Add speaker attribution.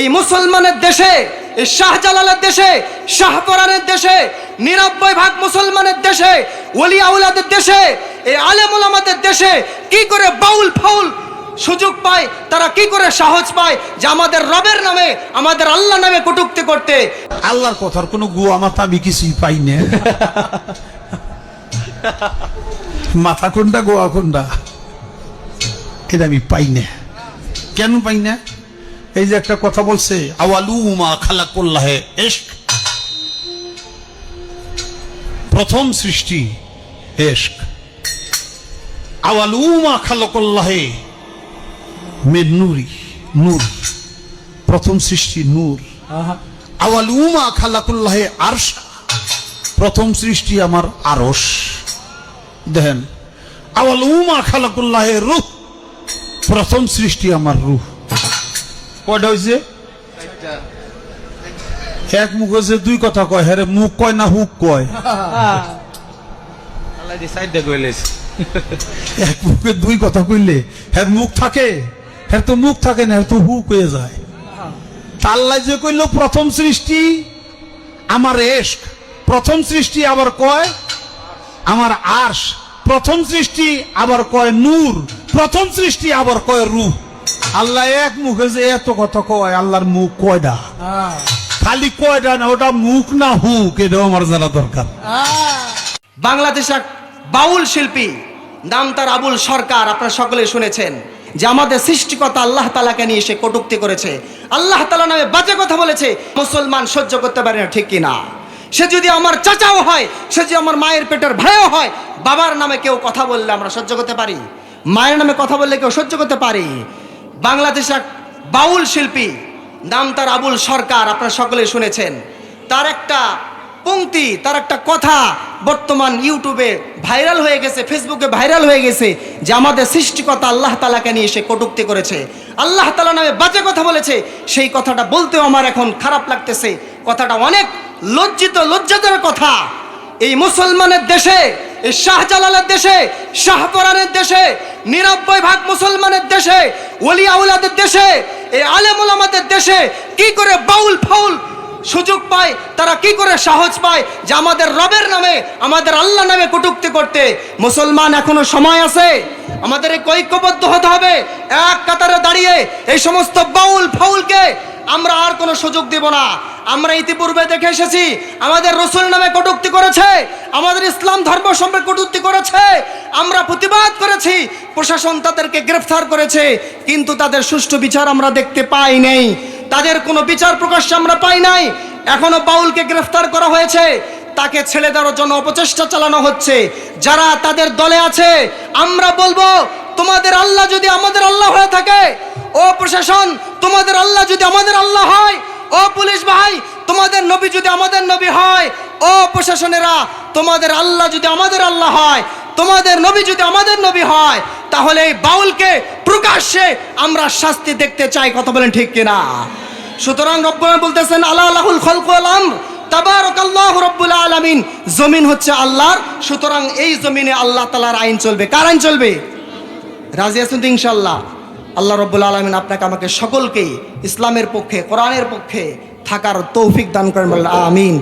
Speaker 1: এই মুসলমানের দেশে, এই শাহজালালের দেশে, শাহপরানের দেশে, ৯৯% মুসলমানের দেশে, ওলি আউলাদের দেশে, এই আলেম ওলামাদের দেশে কি করে বাউল ফাউল সুযোগ পায়, তারা কি করে সাহস পায় যে আমাদের রবের নামে, আমাদের আল্লাহ নামে কটূক্তি করতে?
Speaker 2: আল্লাহর কথার কোনো গুয়া মাথা আমি কিছুই পাই না। মাথা কোনটা গোয়া কোনটা এটা আমি পাই না। কেন পাই না? এই যে একটা কথা বলছে, আওয়ালুমা খালাকুল্লাহে ইশক, প্রথম সৃষ্টি ইশক। আওয়ালুমা খালাকুল্লাহে মিন নূরি, নূর, প্রথম সৃষ্টি নূর। আওয়ালুমা খালাকুল্লাহে আরশ, প্রথম সৃষ্টি আমার আরশ। দেখেন, আওয়ালুমা খালাকুল্লাহে রূহ, প্রথম সৃষ্টি আমার রূহ। কয়টা হয়েছে? এক মুখ হয়েছে, দুই কথা কয়। হ্যাঁ, মুখ কয় না হুক কয়? এক মুখে দুই কথা কইলে হ্যাঁ মুখ থাকে? হ্যাঁ তো মুখ থাকে না, তো হুক হয়ে যায়। তাল্লা যে কইল প্রথম সৃষ্টি আমার ইশক, প্রথম সৃষ্টি আবার কয় আমার আরশ, প্রথম সৃষ্টি আবার কয় নূর, প্রথম সৃষ্টি আবার কয় রূহ। আল্লাহ এক মুখে যে এত কথা কয়, আল্লাহর মুখ কয়টা? খালি কয়টা না, ওটা মুখ না হুক, এটাও আমার জানা দরকার।
Speaker 1: বাংলাদেশ এক বাউল শিল্পী, নাম তার আবুল সরকার, আপনারা সকলে শুনেছেন যে আমাদের সৃষ্টিকর্তা আল্লাহ তাআলাকে নিয়ে সে কটূক্তি করেছে, আল্লাহ তাআলা নামে বাজে কথা বলেছে। মুসলমান সহ্য করতে পারে না, ঠিক কিনা? সে যদি আমার চাচাও হয়, সে যদি আমার মায়ের পেটের ভাইও হয়, বাবার নামে কেউ কথা বললে আমরা সহ্য করতে পারি? মায়ের নামে কথা বললে কেউ সহ্য করতে পারি? বাংলাদেশ এক বাউল শিল্পী, নাম তার আবুল সরকার, আপনারা সকলে শুনেছেন। তার একটা পংক্তি, তার একটা কথা বর্তমান ইউটিউবে ভাইরাল হয়ে গেছে, ফেসবুকে ভাইরাল হয়ে গেছে যে আমাদের সৃষ্টিকর্তা আল্লাহ তাআলাকে নিয়ে সে কটূক্তি করেছে, আল্লাহ তাআলা নামে বাজে কথা বলেছে। সেই কথাটা বলতেও আমার এখন খারাপ লাগতেছে, কথাটা অনেক লজ্জার কথা। এই মুসলমানের দেশে, এই শাহজালালের দেশে, শাহপরানের দেশে, ৯৯% মুসলমানের দেশে, ওলি আউলাদের দেশে, এই আলেম ওলামাদের দেশে কি করে বাউল ফাউল সুযোগ পায়, তারা কি করে সাহস পায় যে আমাদের রবের নামে, আমাদের আল্লাহ নামে কটূক্তি করতে? মুসলমান এখনো সময় আছে, আমাদের ঐক্যবদ্ধ হতে হবে, এক কাতারে দাঁড়িয়ে এই সমস্ত বাউল ফাউলকে আমরা আর কোনো সুযোগ দেব না। আমরা ইতিপূর্বে দেখে এসেছি, আমাদের রসুল নামে কটূক্তি করেছে, আমাদের ইসলাম ধর্ম সম্পর্কে কটূক্তি করেছে, আমরা প্রতিবাদ করেছি, প্রশাসন তাদেরকে গ্রেফতার করেছে, কিন্তু তাদের সুষ্ঠু বিচার আমরা দেখতে পাই নাই, তাদের কোনো বিচার প্রকাশ্যে আমরা পাই নাই। এখনো বাউলকে গ্রেফতার করা হয়েছে, তাকে ছেড়ে দেওয়ার জন্য অপচেষ্টা চালানো হচ্ছে। যারা তাদের দলে আছে, আমরা বলবো, তোমাদের আল্লাহ যদি আমাদের আল্লাহ হয়ে থাকে, ও প্রশাসন তোমাদের আল্লাহ যদি আমাদের আল্লাহ হয়, ও পুলিশ ভাই তোমাদের নবী যদি আমাদের নবী হয়, ও প্রশাসনেরা তোমাদের আল্লাহ যদি আমাদের আল্লাহ হয়, তোমাদের নবী যদি আমাদের নবী হয়, তাহলে এই বাউলকে প্রকাশ্যে আমরা শাস্তি দেখতে চাই। কথা বলেন ঠিক কিনা? সুতরাং রব্বুল বলতেছেন, আলা লাহুল খালকু ওয়াল আমর, তাবারাকাল্লাহু রব্বুল আলামিন। জমিন হচ্ছে আল্লাহর, সুতরাং এই জমিনে আল্লাহ তাআলার আইন চলবে। কার আইন চলবে? রাজি আছেন তো ইনশাআল্লাহ? আল্লাহ রব্বুল আলামিন আপনাকে আমাকে সকলকেই ইসলামের পক্ষে, কোরআনের পক্ষে থাকার তৌফিক দান করেন। আমিন।